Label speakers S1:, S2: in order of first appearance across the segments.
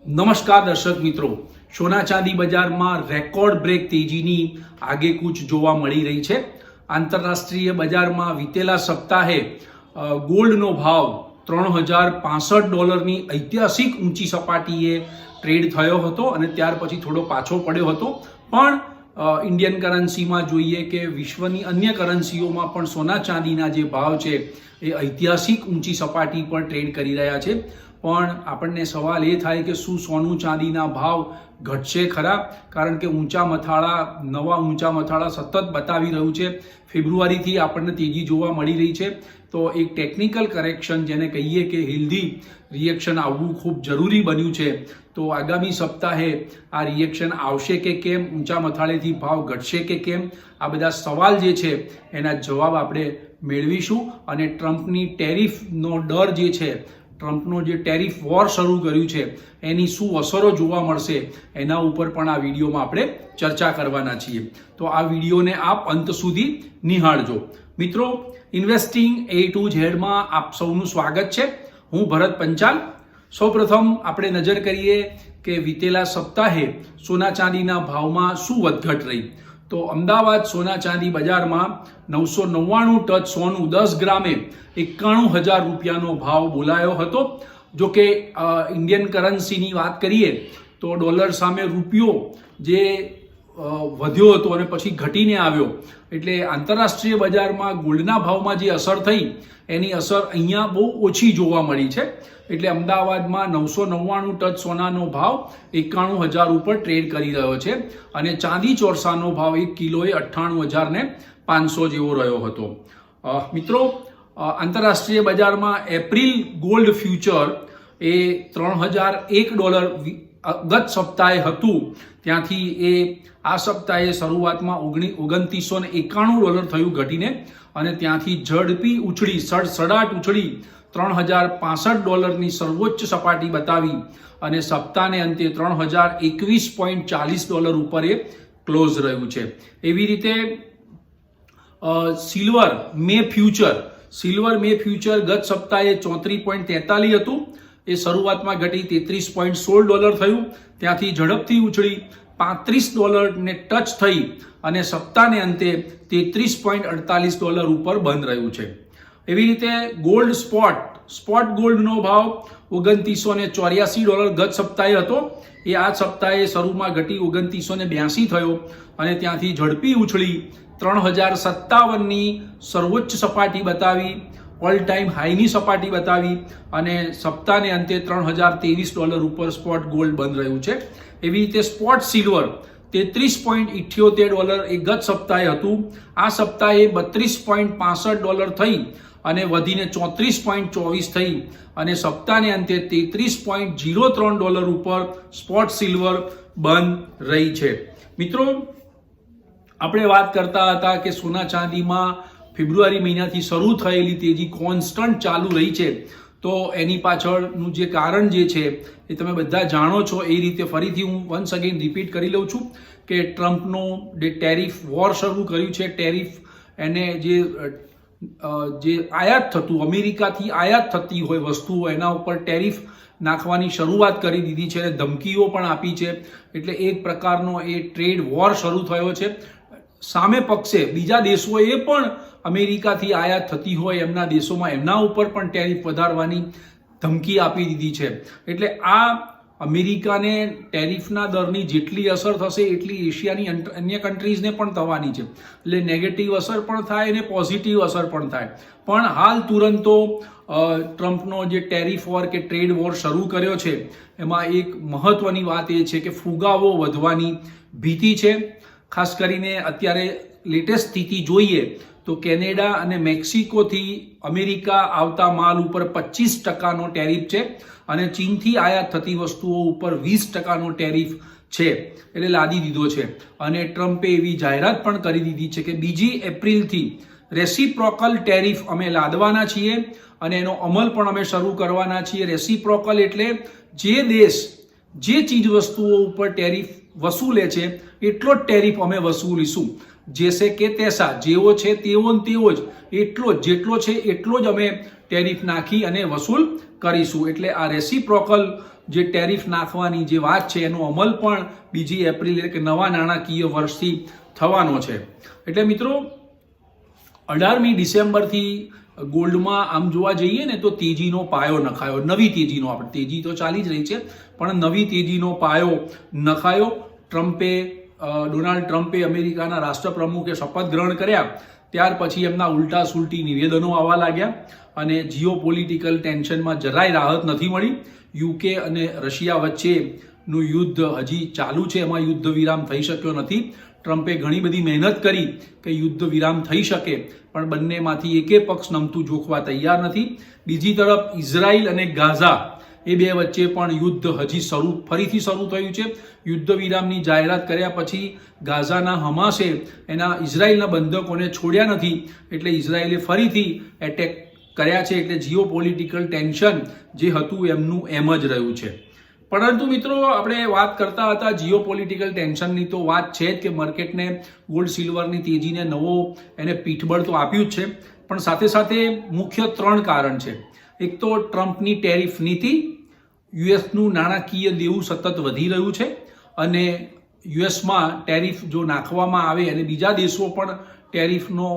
S1: નમસ્કાર દર્શક મિત્રો, સોના ચાંદી બજારમાં રેકોર્ડ બ્રેક તેજીની આગેકૂચ જોવા મળી રહી છે. આંતરરાષ્ટ્રીય બજારમાં વિતેલા સપ્તાહે ગોલ્ડનો ભાવ $3065ની ઐતિહાસિક ઊંચી સપાટીએ ટ્રેડ થયો હતો અને ત્યાર પછી થોડો પાછો પડ્યો હતો. પણ ઇન્ડિયન કરન્સીમાં જોઈએ કે વિશ્વની અન્ય કરન્સીઓમાં પણ સોના ચાંદીના જે ભાવ છે એ ઐતિહાસિક ઊંચી સપાટી પર ટ્રેડ કરી રહ્યા છે. પણ આપણને સવાલ એ થાય કે શું સોનું ચાંદીના ભાવ ઘટશે ખરા? કારણ કે નવા ઊંચા મથાળા સતત બતાવી રહ્યું છે. ફેબ્રુઆરીથી આપણને તેજી જોવા મળી રહી છે. તો એક ટેકનિકલ કરેક્શન જેને કહીએ કે હેલ્ધી રિએક્શન આવવું ખૂબ જરૂરી બન્યું છે. તો આગામી સપ્તાહે આ રિએક્શન આવશે કે કેમ, ઊંચા મથાળેથી ભાવ ઘટશે કે કેમ, આ બધા સવાલ જે છે એના જવાબ આપણે મેળવીશું. અને ટ્રમ્પની ટેરિફનો ડર જે છે, ટ્રમ્પનો જે ટેરિફ વોર શરૂ કર્યું છે એની શું અસરો જોવા મળશે એના ઉપર પણ આ વિડીયોમાં આપણે ચર્ચા કરવાના છીએ. તો આ વિડીયોને આપ અંત સુધી નિહાળજો. મિત્રો, ઇન્વેસ્ટિંગ A to Zમાં આપ સૌનું સ્વાગત છે. હું ભરત પંચાલ. સૌપ્રથમ આપણે નજર કરીએ કે વિતેલા સપ્તાહે સોના ચાંદીના ભાવમાં શું વધઘટ રહી. તો અમદાવાદ સોના ચાંદી બજારમાં 999 ટચ સોનું 10 ગ્રામે 91,000 રૂપિયાનો ભાવ બોલાયો હતો. જો કે ઇન્ડિયન કરન્સીની વાત કરીએ તો ડોલર સામે રૂપિયો જે વધ્યો હતો અને પછી ઘટીને આવ્યો, એટલે આંતરરાષ્ટ્રીય બજારમાં ગોલ્ડના ભાવમાં જે અસર થઈ એની અસર અહીંયા બહુ ઓછી જોવા મળી છે. એટલે અમદાવાદમાં 999 ટચ સોનાનો ભાવ 91,000 ઉપર ટ્રેડ કરી રહ્યો છે અને ચાંદી ચોરસાનો ભાવ 1 કિલોએ 98,500 જેવો રહ્યો હતો. મિત્રો, આંતરરાષ્ટ્રીય બજારમાં એપ્રિલ ગોલ્ડ ફ્યુચર એ $3,001 ગત સપ્તાહે હતું, ત્યાંથી એ આ સપ્તાહે શરૂઆતમાં $2,991 થયું ઘટીને, અને ત્યાંથી ઝડપી ઉછળી સડસડાટ ઉછળી $3,065ની સર્વોચ્ચ સપાટી બતાવી અને સપ્તાહને અંતે $3,021.40 ઉપર એ ક્લોઝ રહ્યું છે. એવી રીતે સિલ્વર મે ફ્યુચર ગત સપ્તાહે 34.43 હતું, એ શરૂઆતમાં ઘટી $33.16 થયું, ત્યાંથી ઝડપથી ઉછળી $35 ને ટચ થઈ અને સપ્તાહને અંતે $33.48 ઉપર બંધ રહ્યું છે. એવી રીતે ગોલ્ડ સ્પોટ ગોલ્ડનો ભાવ $2,984 ગત સપ્તાહે હતો, એ આ સપ્તાહે શરૂમાં ઘટી $2,982 થયો અને ત્યાંથી ઝડપી ઉછળી 3,057ની સર્વોચ્ચ સપાટી બતાવી, ઓલ ટાઈમ હાઈની સપાટી બતાવી અને સપ્તાહને અંતે $3,023 ઉપર સ્પોટ ગોલ્ડ બંધ રહ્યું છે. એવી રીતે સ્પોટ સિલ્વર $33.78 એ ગત સપ્તાહે હતું, આ સપ્તાહે $32.65 થઈ અને વધીને $34.24 થઈ અને સપ્તાહને અંતે $33.03 ઉપર સ્પોટ સિલ્વર બંધ રહી છે. મિત્રો, આપણે વાત કરતા હતા કે સોના ચાંદીમાં ફેબ્રુઆરી મહિનાથી શરૂ થયેલી તેજી કોન્સ્ટન્ટ ચાલુ રહી છે. તો એની પાછળનું જે કારણ જે છે એ તમે બધા જાણો છો. એ રીતે ફરીથી હું વન્સ અગેન રિપીટ કરી લઉં છું કે ટ્રમ્પનો જે ટેરિફ વોર શરૂ કર્યું છે, ટેરિફ એને જે આયાત થતું, અમેરિકાથી આયાત થતી હોય વસ્તુઓ, એના ઉપર ટેરિફ નાખવાની શરૂઆત કરી દીધી છે અને ધમકીઓ પણ આપી છે. એટલે એક પ્રકારનો એ ટ્રેડ વોર શરૂ થયો છે. સામે પક્ષે બીજા દેશોએ પણ અમેરિકાથી આયાત થતી હોય એમના દેશોમાં એમના ઉપર પણ ટેરિફ વધારવાની ધમકી આપી દીધી છે. એટલે આ અમેરિકાને ટેરિફના દરની જેટલી અસર થશે એટલી એશિયાની અન્ય કન્ટ્રીઝને પણ થવાની છે. એટલે નેગેટિવ અસર પણ થાય અને પોઝિટિવ અસર પણ થાય. પણ હાલ તુરંતો ટ્રમ્પનો જે ટેરિફ વોર કે ટ્રેડ વોર શરૂ કર્યો છે એમાં એક મહત્વની વાત એ છે કે ફુગાવો વધવાની ભીતિ છે. ખાસ કરીને અત્યારે લેટેસ્ટ સ્થિતિ જોઈએ તો કેનેડા અને મેક્સિકોથી અમેરિકા આવતા માલ ઉપર 25%નો ટેરિફ છે અને ચીનથી આયાત થતી વસ્તુઓ ઉપર 20%નો ટેરિફ છે, એટલે લાદી દીધો છે. અને ટ્રમ્પે એવી જાહેરાત પણ કરી દીધી છે કે 2 એપ્રિલથી રેસિપ્રોકલ ટેરિફ અમે લાદવાના છીએ અને એનો અમલ પણ અમે શરૂ કરવાના છીએ. રેસિપ્રોકલ એટલે જે દેશ જે ચીજ વસ્તુઓ ઉપર ટેરિફ વસૂલે છે એટલો જ ટેરિફ અમે વસૂલીશું. જેસે કે તૈસા, જેવો છે તેવો જ, જેટલો છે એટલો જ અમે ટેરિફ નાખી અને વસૂલ કરીશું. એટલે આ રેસિપ્રોકલ જે ટેરિફ નાખવાની જે વાત છે એનો અમલ પણ 2 એપ્રિલ એટલે કે નવા નાણાકીય વર્ષથી થવાનો છે. એટલે મિત્રો 18મી ડિસેમ્બરથી ગોલ્ડમાં આમ જોવા જઈએ ને તો તેજીનો પાયો નખાયો, નવી તેજીનો, આપણે તેજી તો ચાલી જ રહી છે પણ નવી તેજીનો પાયો નખાયો. ડોનાલ્ડ ટ્રમ્પે અમેરિકાના રાષ્ટ્રપ્રમુખે શપથ ગ્રહણ કર્યા ત્યાર પછી એમના ઉલટા સુલટી નિવેદનો આવવા લાગ્યા અને જીઓપોલિટિકલ ટેન્શનમાં જરાય રાહત નથી મળી. યુકે અને રશિયા વચ્ચેનું યુદ્ધ હજી ચાલુ છે, એમાં યુદ્ધ વિરામ થઈ શક્યો નથી. ટ્રમ્પે ઘણી બધી મહેનત કરી કે યુદ્ધ વિરામ થઈ શકે પણ બંનેમાંથી એકે પક્ષ નમતું જોખવા તૈયાર નથી. બીજી તરફ ઇઝરાયલ અને ગાઝા એ બે વચ્ચે પણ યુદ્ધ હજી ફરીથી શરૂ થયું છે. યુદ્ધ વિરામની જાહેરાત કર્યા પછી ગાઝાના હમાસે એના ઇઝરાયલના બંધકોને છોડ્યા નથી એટલે ઇઝરાયલે ફરીથી એટેક કર્યા છે. એટલે જીઓપોલિટિકલ ટેન્શન જે હતું એમનું એમ જ રહ્યું છે. પરંતુ મિત્રો આપણે વાત કરતા હતા જીઓપોલિટિકલ ટેન્શનની, તો વાત છે જ કે માર્કેટને ગોલ્ડ સિલ્વરની તેજીને એને પીઠબળ તો આપ્યું જ છે પણ સાથે સાથે મુખ્ય 3 કારણ છે. એક તો ટ્રમ્પની ટેરિફ નીતિ, યુએસનું નાણાકીય દેવું સતત વધી રહ્યું છે અને યુએસમાં ટેરિફ જો નાખવામાં આવે અને બીજા દેશો પણ ટેરિફનો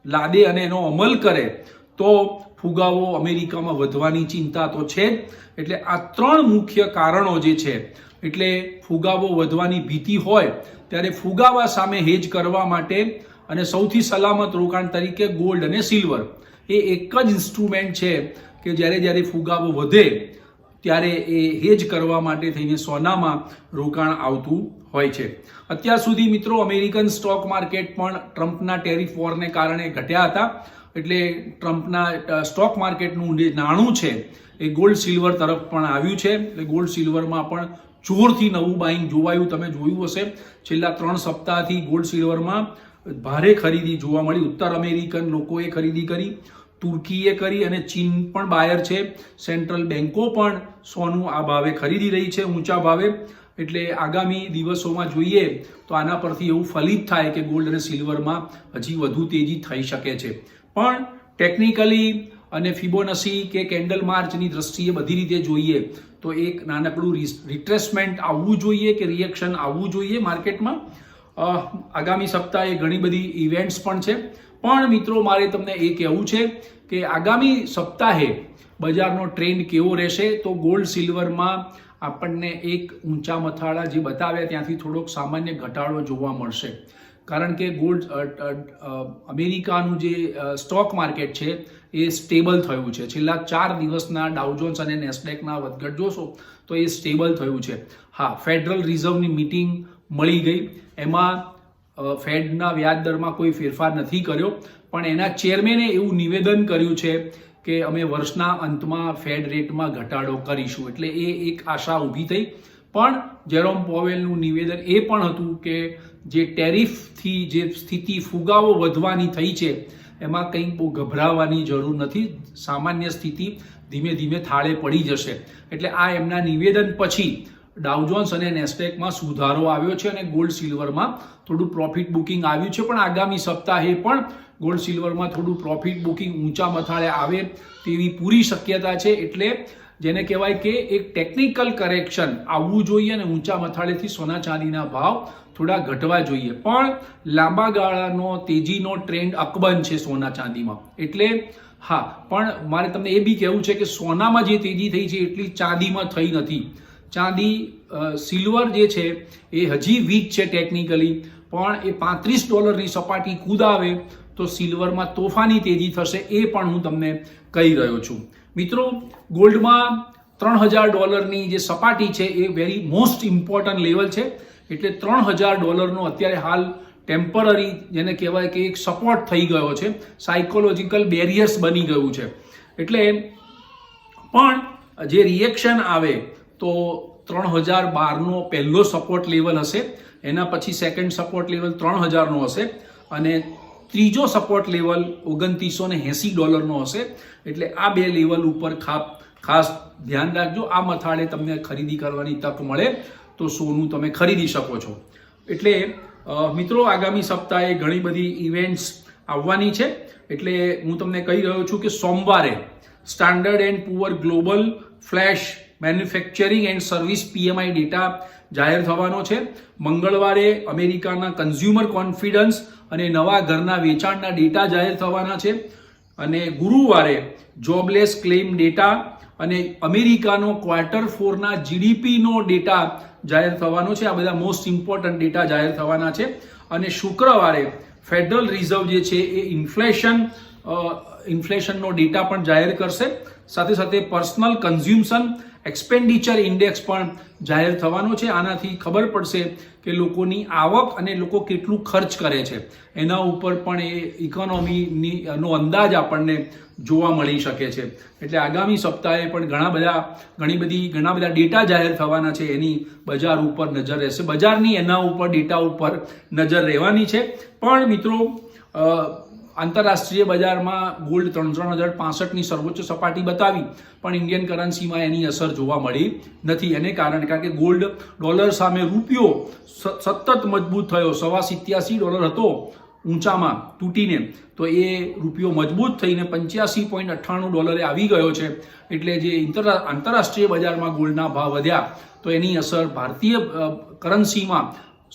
S1: લાદે અને એનો અમલ કરે તો ફુગાવો અમેરિકામાં વધવાની ચિંતા તો છે જ. એટલે આ 3 મુખ્ય કારણો જે છે, એટલે ફુગાવો વધવાની ભીતિ હોય ત્યારે ફુગાવા સામે હેજ કરવા માટે અને સૌથી સલામત રોકાણ તરીકે ગોલ્ડ અને સિલ્વર એ એક જ ઇન્સ્ટ્રુમેન્ટ છે કે જ્યારે ફુગાવો વધે ત્યારે એ હેજ કરવા માટે થઈને સોનામાં રોકાણ આવતું હોય છે. અત્યાર સુધી મિત્રો અમેરિકન સ્ટોક માર્કેટ પણ ટ્રમ્પના ટેરિફ વોરને કારણે ઘટ્યા હતા. એટલે ટ્રમ્પના સ્ટોક માર્કેટનું જે નાણું છે એ ગોલ્ડ સિલ્વર તરફ પણ આવ્યું છે. એટલે ગોલ્ડ સિલ્વરમાં પણ જોરથી નવું બાઇંગ જોવાયું. તમે જોયું હશે છેલ્લા 3 સપ્તાહથી ગોલ્ડ સિલ્વરમાં ભારે ખરીદી જોવા મળી. ઉત્તર અમેરિકન લોકોએ ખરીદી કરી, તુર્કીએ કરી અને ચીન પણ બાયર છે. સેન્ટ્રલ બેન્કો પણ સોનું આ ભાવે ખરીદી રહી છે, ઊંચા ભાવે. એટલે આગામી દિવસોમાં જોઈએ તો આના પરથી એવું ફલિત થાય કે ગોલ્ડ અને સિલ્વરમાં હજી વધુ તેજી થઈ શકે છે. પણ ટેકનિકલી અને ફિબોનસી કે કેન્ડલ માર્ચની દ્રષ્ટિએ બધી રીતે જોઈએ તો એક નાનકડું રિટ્રેસમેન્ટ આવવું જોઈએ કે રિએક્શન આવવું જોઈએ માર્કેટમાં. આગામી સપ્તાહે ઘણી બધી ઇવેન્ટ્સ પણ છે. પણ મિત્રો મારે તમને એ કહેવું છે કે આગામી સપ્તાહે બજારનો ટ્રેન્ડ કેવો રહેશે તો ગોલ્ડ સિલ્વરમાં આપણને એક ઊંચા મથાળા જે બતાવ્યા ત્યાંથી થોડોક સામાન્ય ઘટાડો જોવા મળશે. કારણ કે અમેરિકાનું જે સ્ટોક માર્કેટ છે એ સ્ટેબલ થયું છે. છેલ્લા 4 દિવસના ડાઉજોન્સ અને નેસ્ડેકના વધઘટ જોશો તો એ સ્ટેબલ થયું છે. હા, ફેડરલ રિઝર્વની મીટિંગ મળી ગઈ, એમાં ફેડના વ્યાજ દરમાં કોઈ ફેરફાર નથી કર્યો પણ એના ચેરમેને એવું નિવેદન કર્યું છે કે અમે વર્ષના અંતમાં ફેડ રેટમાં ઘટાડો કરીશું. એટલે એ એક આશા ઊભી થઈ. પણ જેરોમ પોવેલનું નિવેદન એ પણ હતું કે જે ટેરિફથી જે સ્થિતિ ફુગાવો વધવાની થઈ છે એમાં કંઈ બહુ ગભરાવાની જરૂર નથી. સામાન્ય સ્થિતિ ધીમે ધીમે થાળે પડી જશે. એટલે આ એમના નિવેદન પછી ડાઉજોન્સ અને નેસ્ડેકમાં સુધારો આવ્યો છે અને ગોલ્ડ સિલ્વરમાં થોડું પ્રોફિટ બુકિંગ આવ્યું છે. પણ આગામી સપ્તાહે પણ ગોલ્ડ સિલ્વરમાં થોડું પ્રોફિટ બુકિંગ ઊંચા મથાળે આવે તેવી પૂરી શક્યતા છે. એટલે જેને કહેવાય કે એક ટેકનિકલ કરેક્શન આવવું જોઈએ અને ઊંચા મથાળેથી સોના ચાંદીના ભાવ થોડા ઘટવા જોઈએ. પણ લાંબા ગાળાનો તેજીનો ટ્રેન્ડ અકબંધ છે સોના ચાંદીમાં. એટલે હા, પણ મારે તમને એ બી કહેવું છે કે સોનામાં જે તેજી થઈ છે એટલી ચાંદીમાં થઈ નથી. સિલ્વર જે છે એ હજી વીક છે ટેકનિકલી, પણ એ $35ની સપાટી કૂદાવે તો સિલ્વરમાં તોફાની તેજી થશે, એ પણ હું તમને કહી રહ્યો છું. મિત્રો, ગોલ્ડમાં $3000ની જે સપાટી છે એ વેરી મોસ્ટ ઇમ્પોર્ટન્ટ લેવલ છે. એટલે $3000નો અત્યારે હાલ ટેમ્પરરી જેને કહેવાય કે એક સપોર્ટ થઈ ગયો છે, સાયકોલોજીકલ બેરિયર્સ બની ગયું છે. એટલે પણ જે રિએક્શન આવે તો 3012નો પહેલો સપોર્ટ લેવલ હશે, એના પછી સેકન્ડ સપોર્ટ લેવલ $3000નો હશે અને ત્રીજો સપોર્ટ લેવલ $2980નો હશે. એટલે આ બે લેવલ ઉપર ખાસ ધ્યાન રાખજો. આ મથાળે તમને ખરીદી કરવાની તક મળે તો સોનું તમે ખરીદી શકો છો. એટલે મિત્રો, આગામી સપ્તાહે ઘણી બધી ઇવેન્ટ્સ આવવાની છે. એટલે હું તમને કહી રહ્યો છું કે સોમવારે standard and poor global flash manufacturing and service PMI data જાહેર થવાનો છે. મંગળવારે અમેરિકાના કન્ઝ્યુમર કોન્ફિડન્સ અને નવા ઘરના વેચાણના ડેટા જાહેર થવાના છે. અને ગુરુવારે જોબલેસ ક્લેમ ડેટા અને અમેરિકાનો Q4ના GDPનો ડેટા જાહેર થવાનો છે. આ બધા મોસ્ટ ઇમ્પોર્ટન્ટ ડેટા જાહેર થવાના છે. અને શુક્રવારે ફેડરલ રિઝર્વ જે છે એ ઇન્ફ્લેશનનો ડેટા પણ જાહેર કરશે. સાથે સાથે પર્સનલ કન્ઝ્યુમ્શન એક્સપેન્ડિચર ઇન્ડેક્સ પણ જાહેર થવાનો છે. આનાથી ખબર પડશે કે લોકોની આવક અને લોકો કેટલું ખર્ચ કરે છે, એના ઉપર પણ એ ઇકોનોમીનો અંદાજ આપણને જોવા મળી શકે છે. એટલે આગામી સપ્તાહે પણ ઘણા બધા ડેટા જાહેર થવાના છે. એની બજાર ઉપર નજર રહેશે, બજારની એના ઉપર ડેટા ઉપર નજર રહેવાની છે. પણ મિત્રો, આંતરરાષ્ટ્રીય બજારમાં ગોલ્ડ 33,065ની સર્વોચ્ચ સપાટી બતાવી, પણ ઇન્ડિયન કરન્સીમાં એની અસર જોવા મળી નથી. એને કારણ કે ગોલ્ડ ડોલર સામે રૂપિયો સતત મજબૂત થયો. $87 હતો ઊંચામાં તૂટીને, તો એ રૂપિયો મજબૂત થઈને $85.98 આવી ગયો છે. એટલે જે આંતરરાષ્ટ્રીય બજારમાં ગોલ્ડના ભાવ વધ્યા, તો એની અસર ભારતીય કરન્સીમાં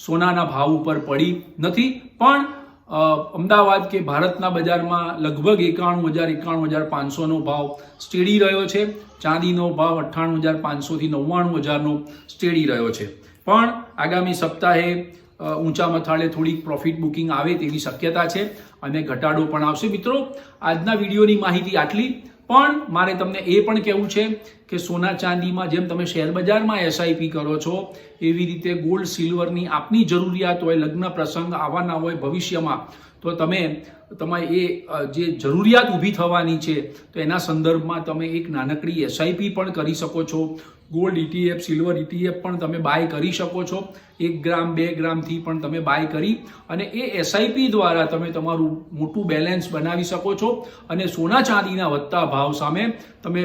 S1: સોનાના ભાવ ઉપર પડી નથી. પણ અમદાવાદ કે ભારતના બજારમાં લગભગ 91,000-91,500નો ભાવ સ્ટેડી રહ્યો છે. ચાંદીનો ભાવ 98,500થી 99,000નો સ્ટેડી રહ્યો છે. પણ આગામી સપ્તાહે ઊંચા મથાળે થોડીક પ્રોફિટ બુકિંગ આવે તેવી શક્યતા છે અને ઘટાડો પણ આવશે. મિત્રો, આજના વિડીયોની માહિતી આટલી. પણ મારે તમને એ પણ કહેવું છે કે સોના ચાંદીમાં જેમ તમે શેર બજારમાં SIP કરો છો, એવી રીતે ગોલ્ડ સિલ્વરની આપની જરૂરિયાત હોય, લગ્ન પ્રસંગ આવવાના હોય ભવિષ્યમાં, તો તમે એ જે જરૂરિયાત ઊભી થવાની છે, તો એના સંદર્ભમાં તમે એક નાનકડી SIP પણ કરી શકો છો. ગોલ્ડ ETF, સિલ્વર ETF પણ તમે બાય કરી શકો છો. 1 ગ્રામ 2 ગ્રામથી પણ તમે બાય કરી અને એ SIP દ્વારા તમે તમારું મોટું બેલેન્સ બનાવી શકો છો અને સોના ચાંદીના વધતા ભાવ સામે તમે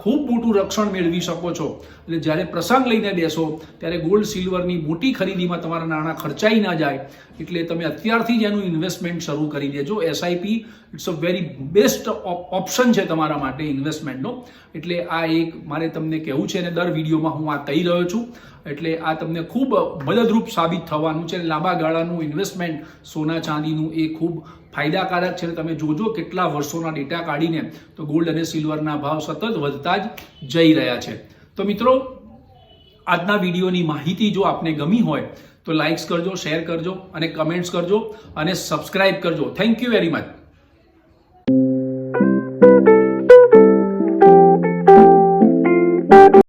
S1: ખૂબ મોટું રક્ષણ મેળવી શકો છો. એટલે જ્યારે પ્રસંગ લઈને બેસો ત્યારે ગોલ્ડ સિલ્વરની મોટી ખરીદીમાં તમારા નાણાં ખર્ચાઈ ના જાય, એટલે તમે અત્યારથી જ એનું ઇન્વેસ્ટમેન્ટ શરૂ કરી દેજો. SIP it's a very best option છે તમારા માટે ઇન્વેસ્ટમેન્ટનો. એટલે આ એક મારે તમને કહેવું છે અને દર વિડીયોમાં હું આ કહી રહ્યો છું. એટલે આ તમને ખૂબ મદદરૂપ સાબિત થવાનું છે. લાંબા ગાળાનું ઇન્વેસ્ટમેન્ટ સોના ચાંદીનું એ ખૂબ ફાયદાકારક છે. તમે જોજો કેટલા વર્ષોના ડેટા કાઢીને તો ગોલ્ડ અને સિલ્વરના ભાવ સતત વધતા જ જઈ રહ્યા છે. તો મિત્રો, આજના વિડીયોની માહિતી જો આપને ગમી હોય તો લાઇક્સ કરજો, શેર કરજો અને કમેન્ટ્સ કરજો અને સબસ્ક્રાઇબ કરજો. Thank you very much.